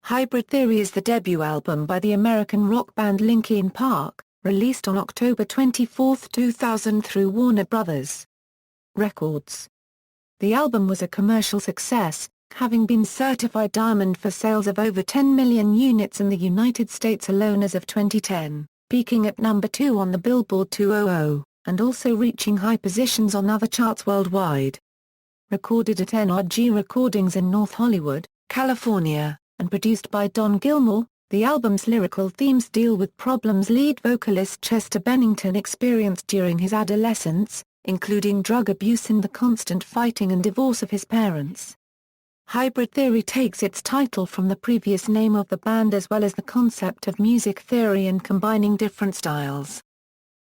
Hybrid Theory is the debut album by the American rock band Linkin Park, released on October 24, 2000 through Warner Bros. Records. The album was a commercial success, having been certified diamond for sales of over 10 million units in the United States alone as of 2010, peaking at number 2 on the Billboard 200, and also reaching high positions on other charts worldwide. Recorded at NRG Recordings in North Hollywood, California, and produced by Don Gilmore, the album's lyrical themes deal with problems lead vocalist Chester Bennington experienced during his adolescence, including drug abuse and the constant fighting and divorce of his parents. Hybrid Theory takes its title from the previous name of the band as well as the concept of music theory and combining different styles.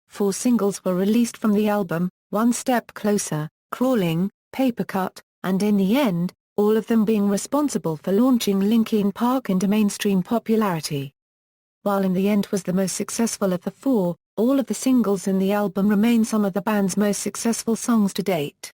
4 singles were released from the album, One Step Closer, Crawling, Paper Cut, and In the End, all of them being responsible for launching Linkin Park into mainstream popularity. While In the End was the most successful of the 4, all of the singles in the album remain some of the band's most successful songs to date.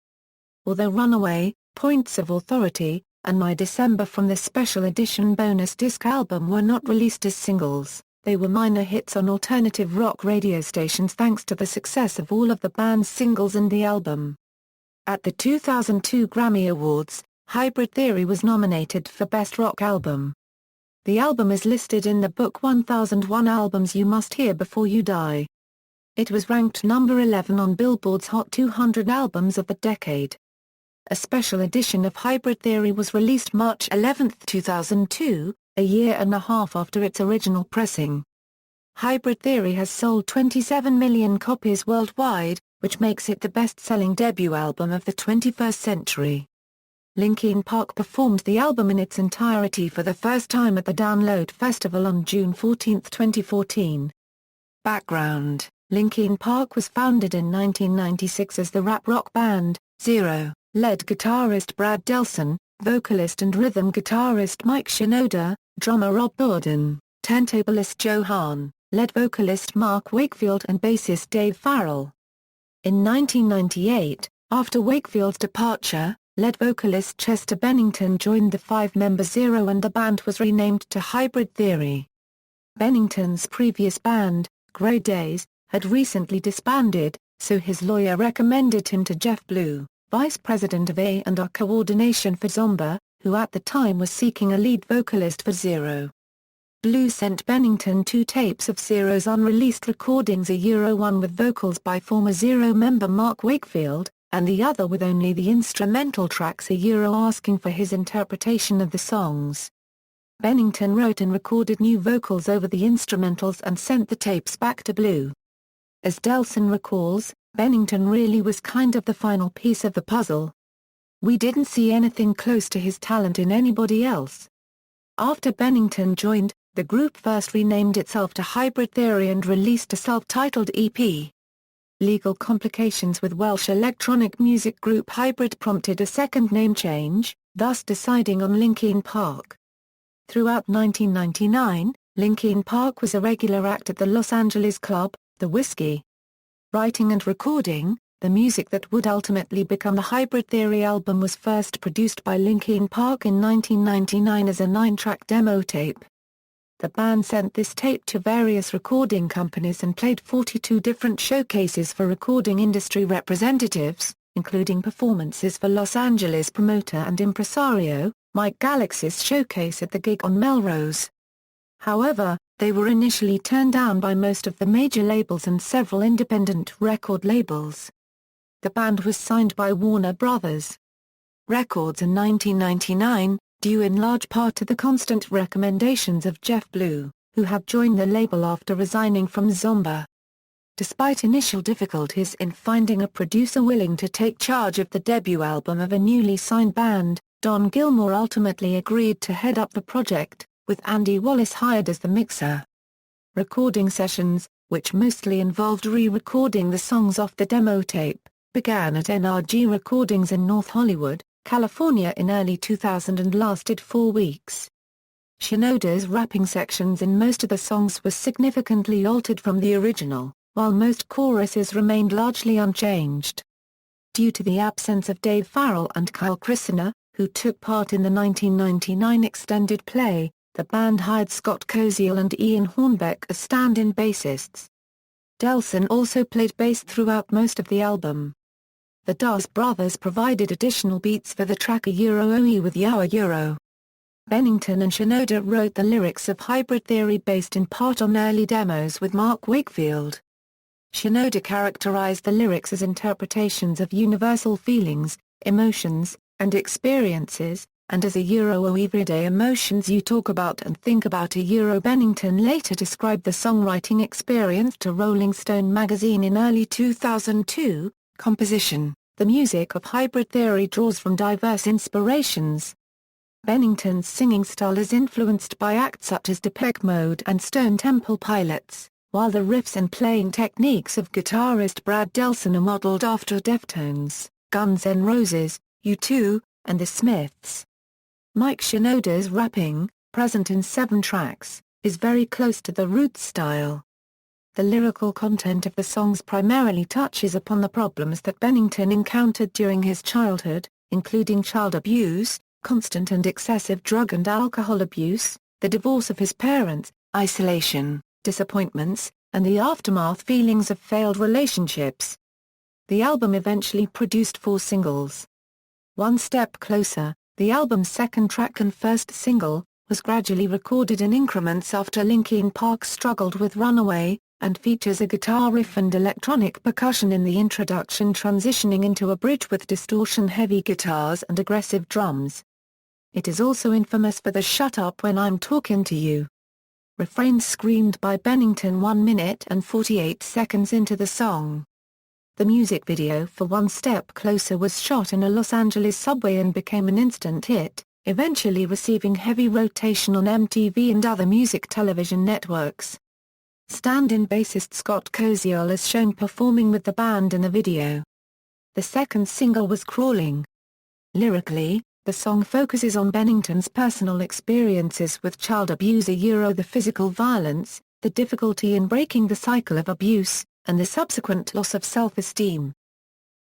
Although Runaway, Points of Authority, and My December from the special edition bonus disc album were not released as singles, they were minor hits on alternative rock radio stations thanks to the success of all of the band's singles and the album. At the 2002 Grammy Awards, Hybrid Theory was nominated for Best Rock Album. The album is listed in the book 1001 Albums You Must Hear Before You Die. It was ranked number 11 on Billboard's Hot 200 Albums of the Decade. A special edition of Hybrid Theory was released March 11, 2002, a year and a half after its original pressing. Hybrid Theory has sold 27 million copies worldwide, which makes it the best-selling debut album of the 21st century. Linkin Park performed the album in its entirety for the first time at the Download Festival on June 14, 2014. Background: Linkin Park was founded in 1996 as the rap-rock band, Zero, led guitarist Brad Delson, vocalist and rhythm guitarist Mike Shinoda, drummer Rob Bourdon, turntablist Joe Hahn, lead vocalist Mark Wakefield and bassist Dave Farrell. In 1998, after Wakefield's departure, lead vocalist Chester Bennington joined the 5-member Zero and the band was renamed to Hybrid Theory. Bennington's previous band, Grey Days, had recently disbanded, so his lawyer recommended him to Jeff Blue, vice president of A&R coordination for Zomba, who at the time was seeking a lead vocalist for Zero. Blue sent Bennington 2 tapes of Zero's unreleased recordings, one with vocals by former Zero member Mark Wakefield, and the other with only the instrumental tracks, asking for his interpretation of the songs. Bennington wrote and recorded new vocals over the instrumentals and sent the tapes back to Blue. As Delson recalls, Bennington really was kind of the final piece of the puzzle. We didn't see anything close to his talent in anybody else. After Bennington joined, the group first renamed itself to Hybrid Theory and released a self-titled EP. Legal complications with Welsh electronic music group Hybrid prompted a second name change, thus deciding on Linkin Park. Throughout 1999, Linkin Park was a regular act at the Los Angeles club, The Whiskey. Writing and recording, the music that would ultimately become the Hybrid Theory album was first produced by Linkin Park in 1999 as a 9-track demo tape. The band sent this tape to various recording companies and played 42 different showcases for recording industry representatives, including performances for Los Angeles promoter and impresario, Mike Galaxy's showcase at the gig on Melrose. However, they were initially turned down by most of the major labels and several independent record labels. The band was signed by Warner Bros. Records in 1999, due in large part to the constant recommendations of Jeff Blue, who had joined the label after resigning from Zomba. Despite initial difficulties in finding a producer willing to take charge of the debut album of a newly signed band, Don Gilmore ultimately agreed to head up the project, with Andy Wallace hired as the mixer. Recording sessions, which mostly involved re-recording the songs off the demo tape, began at NRG Recordings in North Hollywood, California in early 2000 and lasted 4 weeks. Shinoda's rapping sections in most of the songs were significantly altered from the original, while most choruses remained largely unchanged. Due to the absence of Dave Farrell and Kyle Christiner, who took part in the 1999 extended play, The band hired Scott Koziel and Ian Hornbeck as stand-in bassists. Delson also played bass throughout most of the album. The Dawes brothers provided additional beats for the track A Euro OE with Yawa Euro. Bennington and Shinoda wrote the lyrics of Hybrid Theory based in part on early demos with Mark Wakefield. Shinoda characterized the lyrics as interpretations of universal feelings, emotions, and experiences, and as a Euro or everyday emotions you talk about and think about a Euro. Bennington later described the songwriting experience to Rolling Stone magazine in early 2002, composition, the music of Hybrid Theory draws from diverse inspirations. Bennington's singing style is influenced by acts such as Depeche Mode and Stone Temple Pilots, while the riffs and playing techniques of guitarist Brad Delson are modeled after Deftones, Guns N' Roses, U2, and The Smiths. Mike Shinoda's rapping, present in 7 tracks, is very close to the Roots style. The lyrical content of the songs primarily touches upon the problems that Bennington encountered during his childhood, including child abuse, constant and excessive drug and alcohol abuse, the divorce of his parents, isolation, disappointments, and the aftermath feelings of failed relationships. The album eventually produced 4 singles. One Step Closer, the album's second track and first single, was gradually recorded in increments after Linkin Park struggled with Runaway, and features a guitar riff and electronic percussion in the introduction, transitioning into a bridge with distortion-heavy guitars and aggressive drums. It is also infamous for the "Shut Up When I'm Talking to You" refrain screamed by Bennington 1 minute and 48 seconds into the song. The music video for One Step Closer was shot in a Los Angeles subway and became an instant hit, eventually receiving heavy rotation on MTV and other music television networks. Stand-in bassist Scott Koziel is shown performing with the band in the video. The second single was Crawling. Lyrically, the song focuses on Bennington's personal experiences with child abuse, the physical violence, the difficulty in breaking the cycle of abuse, and the subsequent loss of self-esteem.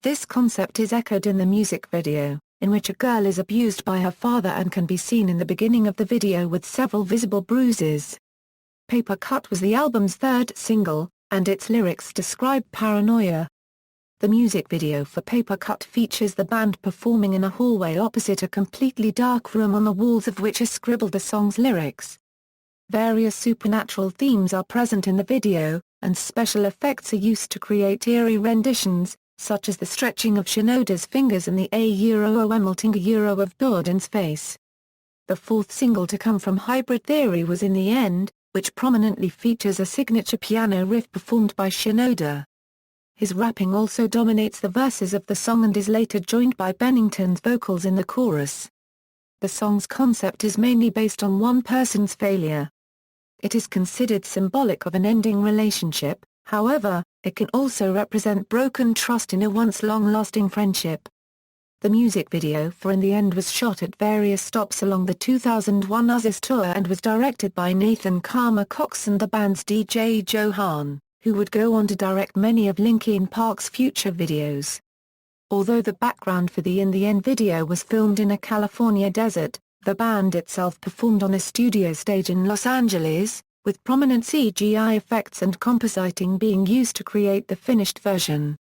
This concept is echoed in the music video, in which a girl is abused by her father and can be seen in the beginning of the video with several visible bruises. Paper Cut was the album's third single, and its lyrics describe paranoia. The music video for Paper Cut features the band performing in a hallway opposite a completely dark room on the walls of which are scribbled the song's lyrics. Various supernatural themes are present in the video, and special effects are used to create eerie renditions, such as the stretching of Shinoda's fingers and the A-O melting a of Jordan's face. The fourth single to come from Hybrid Theory was In the End, which prominently features a signature piano riff performed by Shinoda. His rapping also dominates the verses of the song and is later joined by Bennington's vocals in the chorus. The song's concept is mainly based on one person's failure. It is considered symbolic of an ending relationship, however, it can also represent broken trust in a once long-lasting friendship. The music video for In the End was shot at various stops along the 2001 Uzz's tour and was directed by Nathan Karma Cox and the band's DJ Joe Hahn, who would go on to direct many of Linkin Park's future videos. Although the background for the In the End video was filmed in a California desert, the band itself performed on a studio stage in Los Angeles, with prominent CGI effects and compositing being used to create the finished version.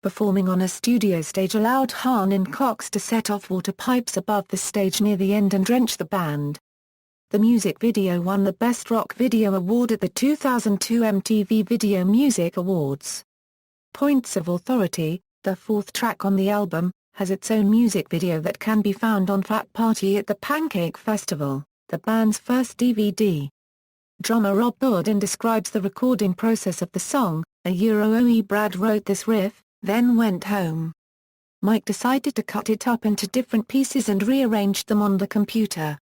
Performing on a studio stage allowed Hahn and Cox to set off water pipes above the stage near the end and drench the band. The music video won the Best Rock Video Award at the 2002 MTV Video Music Awards. Points of Authority, the fourth track on the album, has its own music video that can be found on Frat Party at the Pancake Festival, the band's first DVD. Drummer Rob Bourdin describes the recording process of the song, "OE Brad wrote this riff, then went home. Mike decided to cut it up into different pieces and rearranged them on the computer.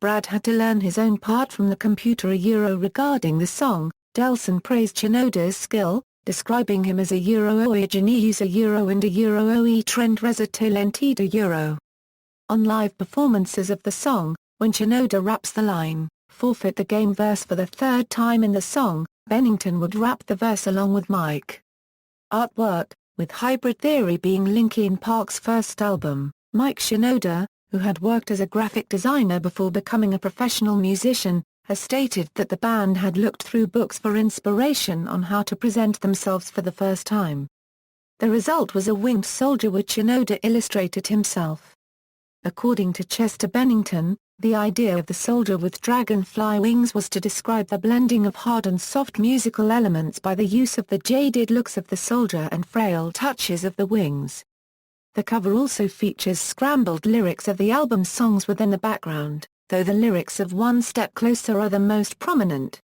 Brad had to learn his own part from the computer." Regarding the song, Delson praised Shinoda's skill, describing him as a OE genius, a and a OE trend resitolentida. On live performances of the song, when Shinoda raps the line, "Forfeit the game" verse for the third time in the song, Bennington would rap the verse along with Mike. Artwork, with Hybrid Theory being Linkin Park's first album, Mike Shinoda, who had worked as a graphic designer before becoming a professional musician, has stated that the band had looked through books for inspiration on how to present themselves for the first time. The result was a winged soldier which Shinoda illustrated himself. According to Chester Bennington, the idea of the soldier with dragonfly wings was to describe the blending of hard and soft musical elements by the use of the jaded looks of the soldier and frail touches of the wings. The cover also features scrambled lyrics of the album's songs within the background, though the lyrics of One Step Closer are the most prominent.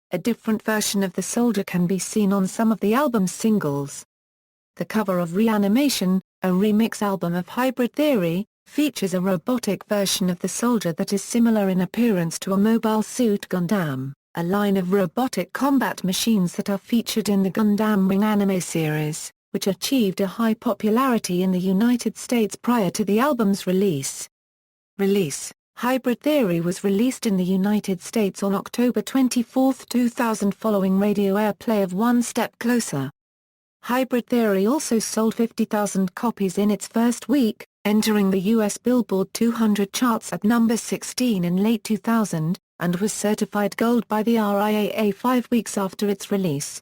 A different version of the soldier can be seen on some of the album's singles. The cover of Reanimation, a remix album of Hybrid Theory, features a robotic version of the soldier that is similar in appearance to a Mobile Suit Gundam, a line of robotic combat machines that are featured in the Gundam Wing anime series, which achieved a high popularity in the United States prior to the album's release. Hybrid Theory was released in the United States on October 24, 2000 following radio airplay of One Step Closer. Hybrid Theory also sold 50,000 copies in its first week, entering the U.S. Billboard 200 charts at number 16 in late 2000, and was certified gold by the RIAA 5 weeks after its release.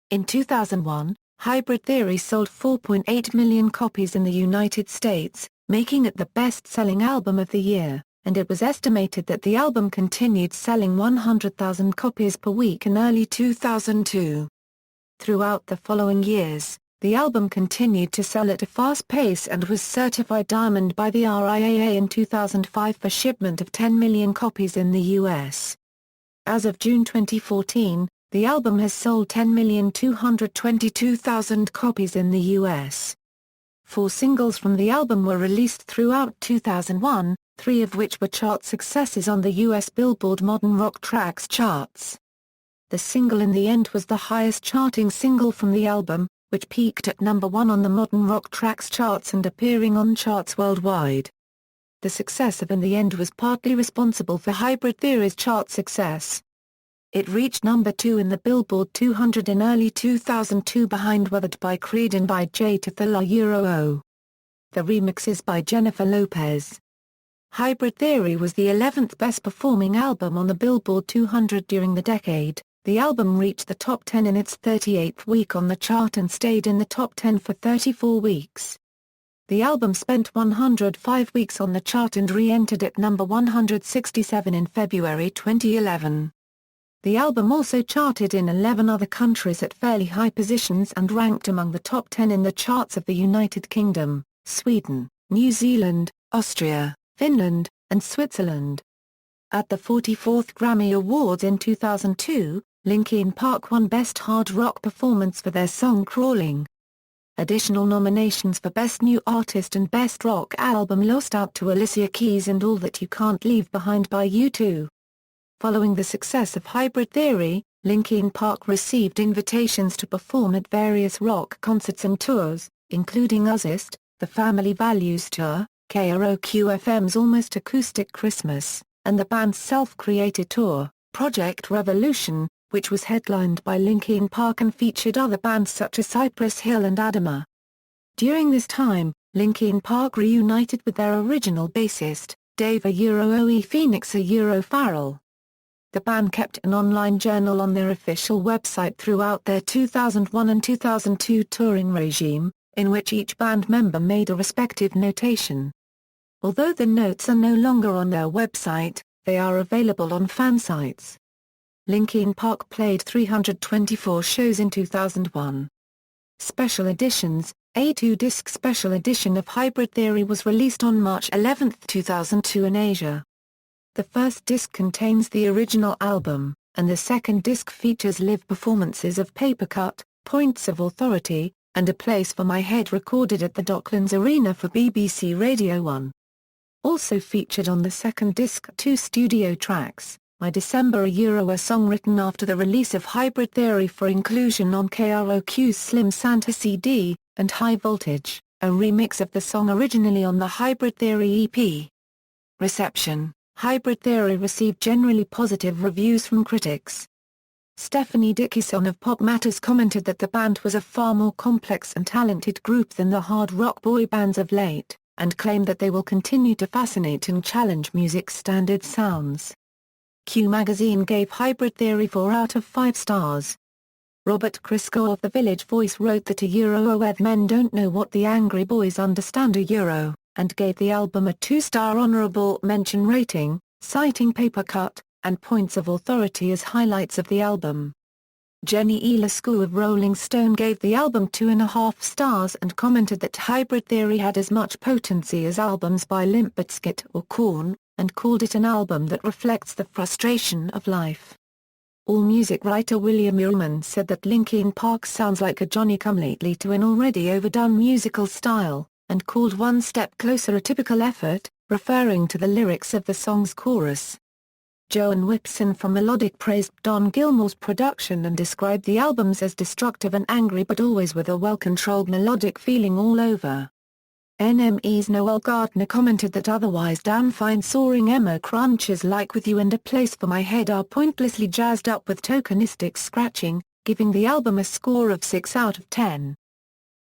In 2001, Hybrid Theory sold 4.8 million copies in the United States, making it the best-selling album of the year, and it was estimated that the album continued selling 100,000 copies per week in early 2002. Throughout the following years, the album continued to sell at a fast pace and was certified diamond by the RIAA in 2005 for shipment of 10 million copies in the U.S. As of June 2014, the album has sold 10,222,000 copies in the U.S. 4 singles from the album were released throughout 2001, 3 of which were chart successes on the U.S. Billboard Modern Rock Tracks charts. The single In the End was the highest charting single from the album, which peaked at number 1 on the Modern Rock Tracks charts and appearing on charts worldwide. The success of In the End was partly responsible for Hybrid Theory's chart success. It reached number 2 in the Billboard 200 in early 2002 behind Weathered by Creed and by J to the La Euro. The remix is by Jennifer Lopez. Hybrid Theory was the 11th best-performing album on the Billboard 200 during the decade. The album reached the top 10 in its 38th week on the chart and stayed in the top 10 for 34 weeks. The album spent 105 weeks on the chart and re-entered at number 167 in February 2011. The album also charted in 11 other countries at fairly high positions and ranked among the top 10 in the charts of the United Kingdom, Sweden, New Zealand, Austria, Finland, and Switzerland. At the 44th Grammy Awards in 2002, Linkin Park won Best Hard Rock Performance for their song Crawling. Additional nominations for Best New Artist and Best Rock Album lost out to Alicia Keys and All That You Can't Leave Behind by U2. Following the success of Hybrid Theory, Linkin Park received invitations to perform at various rock concerts and tours, including Ozzfest, the Family Values Tour, KROQ-FM's Almost Acoustic Christmas, and the band's self-created tour, Project Revolution, which was headlined by Linkin Park and featured other bands such as Cypress Hill and Adama. During this time, Linkin Park reunited with their original bassist, Dave "Oe" Phoenix Farrell. The band kept an online journal on their official website throughout their 2001 and 2002 touring regime, in which each band member made a respective notation. Although the notes are no longer on their website, they are available on fan sites. Linkin Park played 324 shows in 2001. Special editions: a 2-disc special edition of Hybrid Theory was released on March 11, 2002 in Asia. The first disc contains the original album, and the second disc features live performances of Papercut, Points of Authority, and A Place for My Head recorded at the Docklands Arena for BBC Radio 1. Also featured on the second disc are 2 studio tracks, My December a song written after the release of Hybrid Theory for inclusion on KROQ's Slim Santa CD, and High Voltage, a remix of the song originally on the Hybrid Theory EP. Reception: Hybrid Theory received generally positive reviews from critics. Stephanie Dickinson of Pop Matters commented that the band was a far more complex and talented group than the hard rock boy bands of late. and claim that they will continue to fascinate and challenge music's standard sounds. Q magazine gave Hybrid Theory 4 out of 5 stars. Robert Christgau of The Village Voice wrote that "Oeth men don't know what the angry boys understand Euro," and gave the album a 2-star honorable mention rating, citing Paper Cut and Points of Authority as highlights of the album. Jenny Elascu of Rolling Stone gave the album 2.5 stars and commented that Hybrid Theory had as much potency as albums by Limp Bizkit or Korn, and called it an album that reflects the frustration of life. AllMusic writer William Ullman said that Linkin Park sounds like a Johnny-come-lately to an already overdone musical style, and called One Step Closer a typical effort, referring to the lyrics of the song's chorus. Joan Whipson from Melodic praised Don Gilmore's production and described the albums as destructive and angry but always with a well-controlled melodic feeling all over. NME's Noel Gardner commented that otherwise down-fine soaring emo crunches like With You and A Place for My Head are pointlessly jazzed up with tokenistic scratching, giving the album a score of 6 out of 10.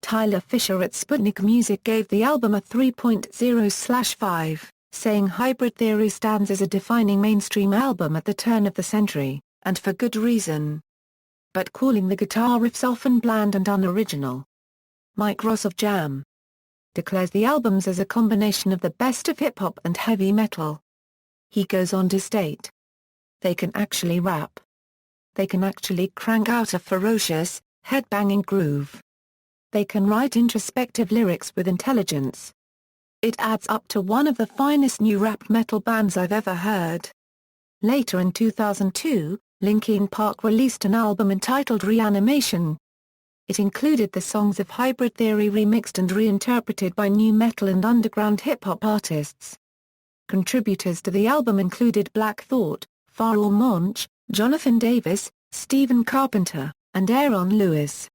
Tyler Fisher at Sputnik Music gave the album a 3.0/5, saying Hybrid Theory stands as a defining mainstream album at the turn of the century, and for good reason. But calling the guitar riffs often bland and unoriginal. Mike Ross of Jam declares the albums as a combination of the best of hip-hop and heavy metal. He goes on to state, "They can actually rap. They can actually crank out a ferocious, head-banging groove. They can write introspective lyrics with intelligence. It adds up to one of the finest new rap metal bands I've ever heard." Later in 2002, Linkin Park released an album entitled Reanimation. It included the songs of Hybrid Theory remixed and reinterpreted by new metal and underground hip-hop artists. Contributors to the album included Black Thought, Pharoah Monch, Jonathan Davis, Stephen Carpenter, and Aaron Lewis.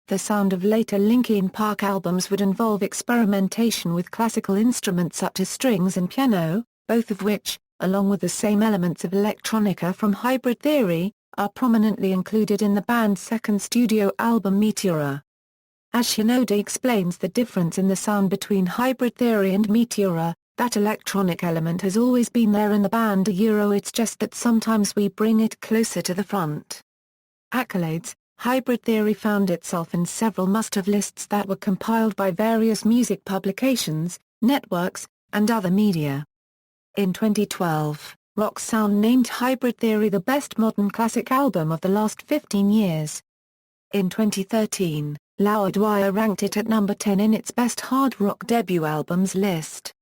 The sound of later Linkin Park albums would involve experimentation with classical instruments such as strings and piano, both of which, along with the same elements of electronica from Hybrid Theory, are prominently included in the band's second studio album Meteora. As Shinoda explains the difference in the sound between Hybrid Theory and Meteora, that electronic element has always been there in the band it's just that sometimes we bring it closer to the front. Accolades. Hybrid Theory found itself in several must-have lists that were compiled by various music publications, networks, and other media. In 2012, Rock Sound named Hybrid Theory the best modern classic album of the last 15 years. In 2013, Loudwire ranked it at number 10 in its best hard rock debut albums list.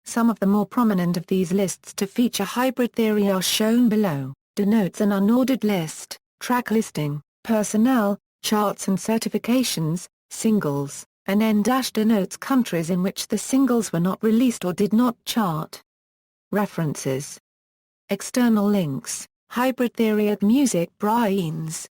Some of the more prominent of these lists to feature Hybrid Theory are shown below, denotes an unordered list, track listing, personnel, charts and certifications, singles, and N-denotes countries in which the singles were not released or did not chart. References. External links, Hybrid Theory at Music Brains.